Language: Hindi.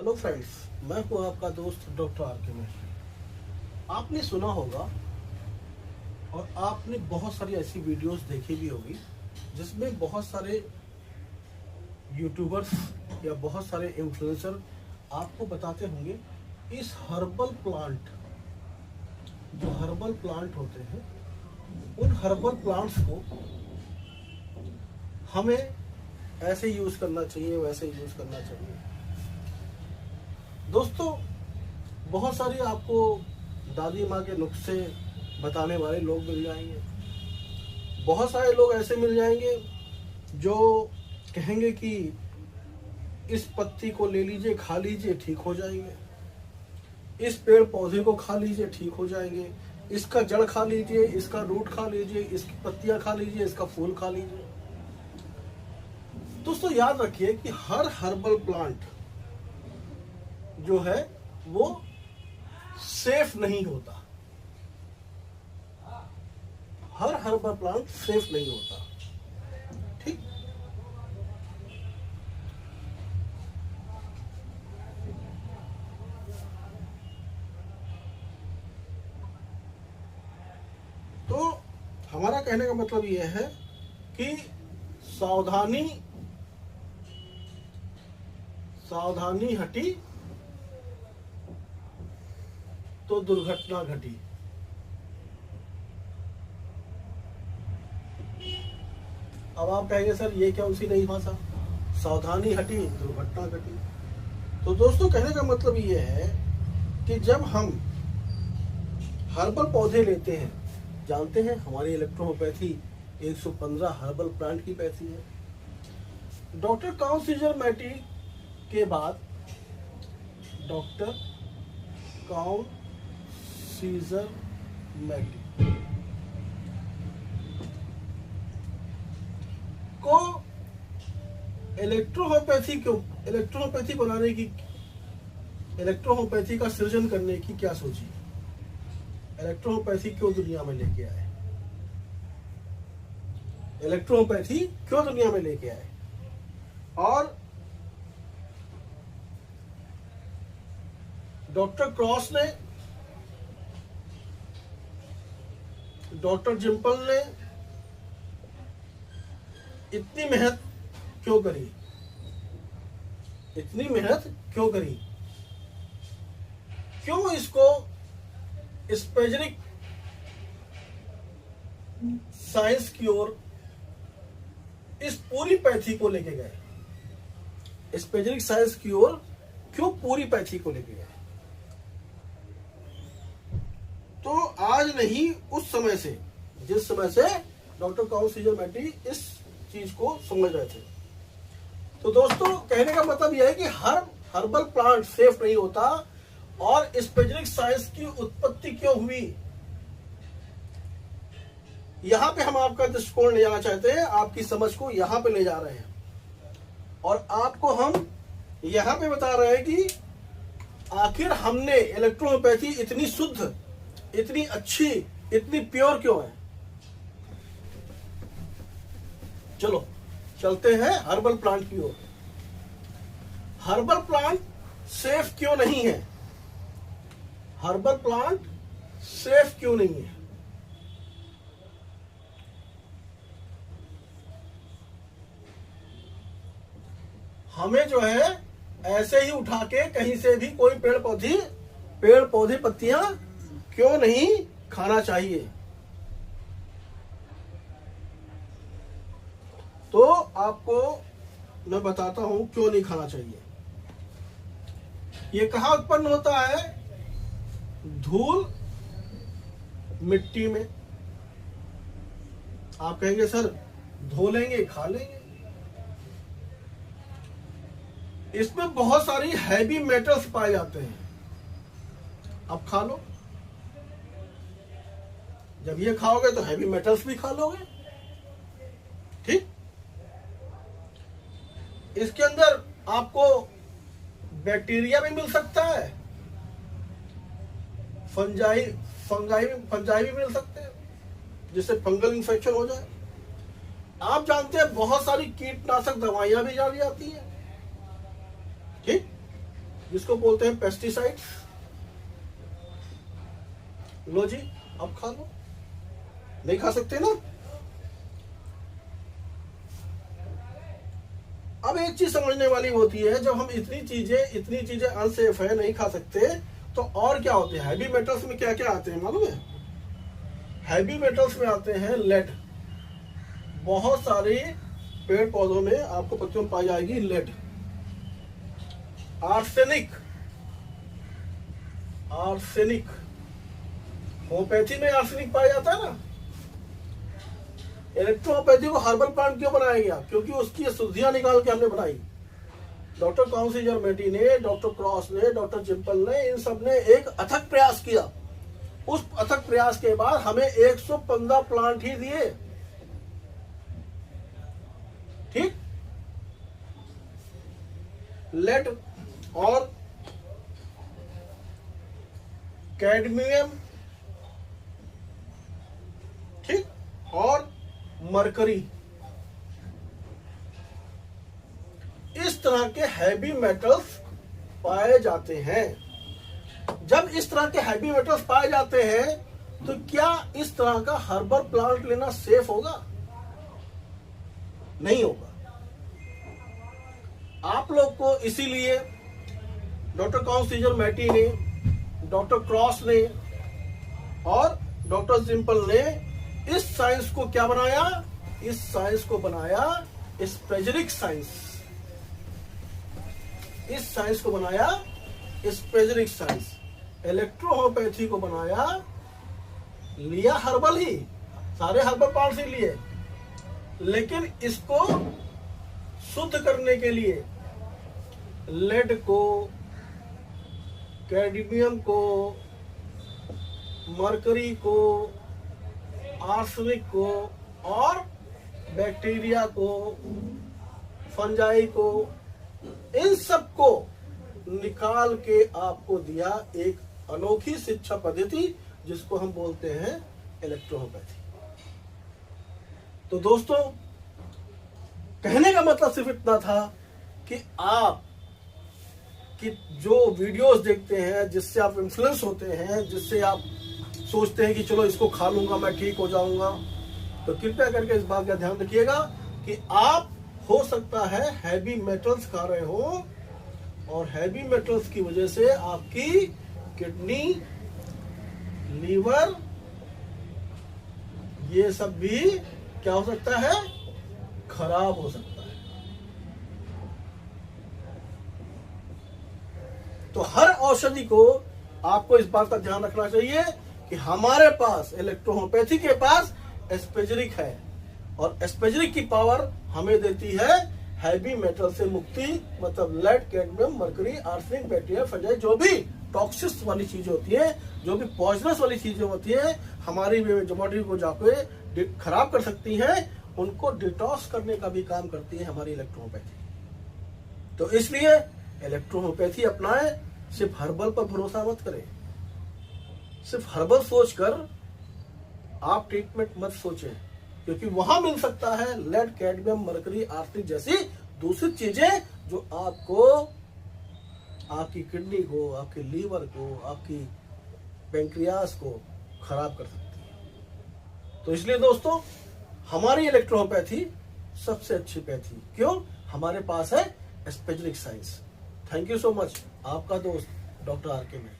हेलो फ्रेंड्स, मैं हूं आपका दोस्त डॉक्टर आर के मिश्र। आपने सुना होगा और आपने बहुत सारी ऐसी वीडियोस देखी भी होगी जिसमें बहुत सारे यूट्यूबर्स या बहुत सारे इन्फ्लुएंसर आपको बताते होंगे इस हर्बल प्लांट होते हैं, उन हर्बल प्लांट्स को हमें ऐसे यूज करना चाहिए, वैसे यूज करना चाहिए। दोस्तों, बहुत सारी आपको दादी माँ के नुस्खे बताने वाले लोग मिल जाएंगे। बहुत सारे लोग ऐसे मिल जाएंगे जो कहेंगे कि इस पत्ती को ले लीजिए, खा लीजिए, ठीक हो जाएंगे। इस पेड़ पौधे को खा लीजिए, ठीक हो जाएंगे। इसका जड़ खा लीजिए, इसका रूट खा लीजिए, इसकी पत्तियां खा लीजिए, इसका फूल खा लीजिए। दोस्तों, याद रखिए कि हर हर्बल प्लांट जो है वो सेफ नहीं होता। हर हर्बल प्लांट सेफ नहीं होता, ठीक। तो हमारा कहने का मतलब यह है कि सावधानी हटी तो दुर्घटना घटी। अब आप कहेंगे सर ये क्या उसी नई भाषा, सावधानी हटी दुर्घटना घटी। तो दोस्तों, कहने का मतलब ये है कि जब हम हर्बल पौधे लेते हैं, जानते हैं हमारी इलेक्ट्रोहोम्योपैथी 115 हर्बल प्लांट की पैथी है। डॉक्टर काउन सीजर मैटी के बाद डॉक्टर काउन सीजर मैटी को इलेक्ट्रोहोम्योपैथी का सृजन करने की क्या सोची, इलेक्ट्रोहोम्योपैथी क्यों दुनिया में लेके आए, इलेक्ट्रोहोम्योपैथी क्यों दुनिया में लेके आए। और डॉक्टर क्रॉस ने, डॉक्टर जिम्पल ने इतनी मेहनत क्यों करी, क्यों इसको स्पेजरिक साइंस की ओर इस पूरी पैथी को लेके गए, स्पेजरिक साइंस की ओर क्यों पूरी पैथी को लेके गए। तो आज नहीं, उस समय से, जिस समय से डॉक्टर काउन सीजर मैटी इस चीज को समझ रहे थे। तो दोस्तों, कहने का मतलब यह है कि हर हर्बल प्लांट सेफ नहीं होता। और स्पेजरिक साइंस की उत्पत्ति क्यों हुई, यहां पे हम आपका दृष्टिकोण ले जाना चाहते हैं, आपकी समझ को यहां पे ले जा रहे हैं। और आपको हम यहां पे बता रहे हैं कि आखिर हमने इलेक्ट्रोहोम्योपैथी इतनी शुद्ध, इतनी अच्छी, इतनी प्योर क्यों है। चलो चलते हैं हर्बल प्लांट की ओर। हर्बल प्लांट सेफ क्यों नहीं है, हर्बल प्लांट सेफ क्यों नहीं है। हमें जो है ऐसे ही उठा के कहीं से भी कोई पेड़ पौधे पत्तियां क्यों नहीं खाना चाहिए। तो आपको मैं बताता हूं क्यों नहीं खाना चाहिए। ये कहां उत्पन्न होता है, धूल मिट्टी में। आप कहेंगे सर धो लेंगे, खा लेंगे। इसमें बहुत सारी हैवी मेटल्स पाए जाते हैं। अब खा लो, जब ये खाओगे तो हैवी मेटल्स भी खा लोगे, ठीक। इसके अंदर आपको बैक्टीरिया भी मिल सकता है, फंजाई भी मिल सकते हैं, जिससे फंगल इन्फेक्शन हो जाए। आप जानते हैं बहुत सारी कीटनाशक दवाइयां भी डाली जाती हैं, ठीक। जिसको बोलते हैं पेस्टिसाइड्स। लो जी, अब खा लो। नहीं खा सकते ना? अब एक चीज समझने वाली होती है, जब हम इतनी चीजें अनसेफ है, नहीं खा सकते, तो और क्या होते हैं? हैवी मेटल्स में क्या क्या आते हैं मालूम है? हैवी मेटल्स में आते हैं लेड। बहुत सारे पेड़ पौधों में आपको पत्तियों में पाई जाएगी लेड। आर्सेनिक, होम्योपैथी में आर्सेनिक पाया जाता है ना। इलेक्ट्रोपैथी को हर्बल प्लांट क्यों बनाया गया? क्योंकि उसकी शुद्धियां निकाल के हमने बनाई। डॉक्टर काउंसिलर मेटी ने, डॉक्टर क्रॉस ने, डॉक्टर जिम्पल ने, इन सब ने एक अथक प्रयास किया। उस अथक प्रयास के बाद हमें 115 प्लांट ही दिए। ठीक, लेड और कैडमियम, ठीक, और मरकरी, इस तरह के हैवी मेटल्स पाए जाते हैं। जब इस तरह के हैवी मेटल्स पाए जाते हैं, तो क्या इस तरह का हर्बल प्लांट लेना सेफ होगा? नहीं होगा। आप लोग को इसीलिए डॉक्टर काउंसिलर मैटी ने, डॉक्टर क्रॉस ने और डॉक्टर जिम्पल ने इस साइंस को क्या बनाया? इस साइंस को बनाया स्पेजरिक साइंस। इस साइंस को बनाया स्पेजरिक साइंस। इलेक्ट्रोहोम्योपैथी को बनाया, लिया हर्बल ही, सारे हर्बल प्लांट से लिए, लेकिन इसको शुद्ध करने के लिए लेड को, कैडमियम को, मरकरी को, आर्सेनिक को और बैक्टीरिया को, फंजाई को, इन सब को निकाल के आपको दिया एक अनोखी शिक्षा पद्धति, जिसको हम बोलते हैं इलेक्ट्रोहोम्योपैथी। तो दोस्तों, कहने का मतलब सिर्फ इतना था कि आप कि जो वीडियोस देखते हैं, जिससे आप इन्फ्लुएंस होते हैं, जिससे आप सोचते हैं कि चलो इसको खा लूंगा मैं ठीक हो जाऊंगा, तो कृपया करके इस बात का ध्यान रखिएगा कि आप हो सकता है हैवी मेटल्स खा रहे हो, और हैवी मेटल्स की वजह से आपकी किडनी, लीवर, ये सब भी क्या हो सकता है? खराब हो सकता है। तो हर औषधि को आपको इस बात का ध्यान रखना चाहिए कि हमारे पास इलेक्ट्रोहोम्योपैथी के पास स्पेजरिक है, और स्पेजरिक की पावर हमें देती है हैवी मेटल से मुक्ति, मतलब lead, cadmium, mercury, arsenic, bacteria, fungi, जो भी टॉक्सिस वाली चीजें होती है, जो भी पॉइजनस वाली चीजें होती है, हमारी बॉडी को जाके खराब कर सकती हैं, उनको डिटॉक्स करने का भी काम करती है हमारी इलेक्ट्रोहोम्योपैथी। तो इसलिए इलेक्ट्रोहोम्योपैथी अपनाएं, सिर्फ हर्बल पर भरोसा मत करें। सिर्फ हर्बल सोचकर आप ट्रीटमेंट मत सोचें, क्योंकि वहां मिल सकता है लेड, कैडमियम, मरकरी, आर्सेनिक जैसी दूसरी चीजें जो आपको, आपकी किडनी को, आपके लीवर को, आपकी पैंक्रियास को खराब कर सकती है। तो इसलिए दोस्तों, हमारी इलेक्ट्रोहोम्योपैथी सबसे अच्छी पैथी। क्यों? हमारे पास है spagyric science. Thank you so much. आपका दोस्त डॉक्टर आर के में।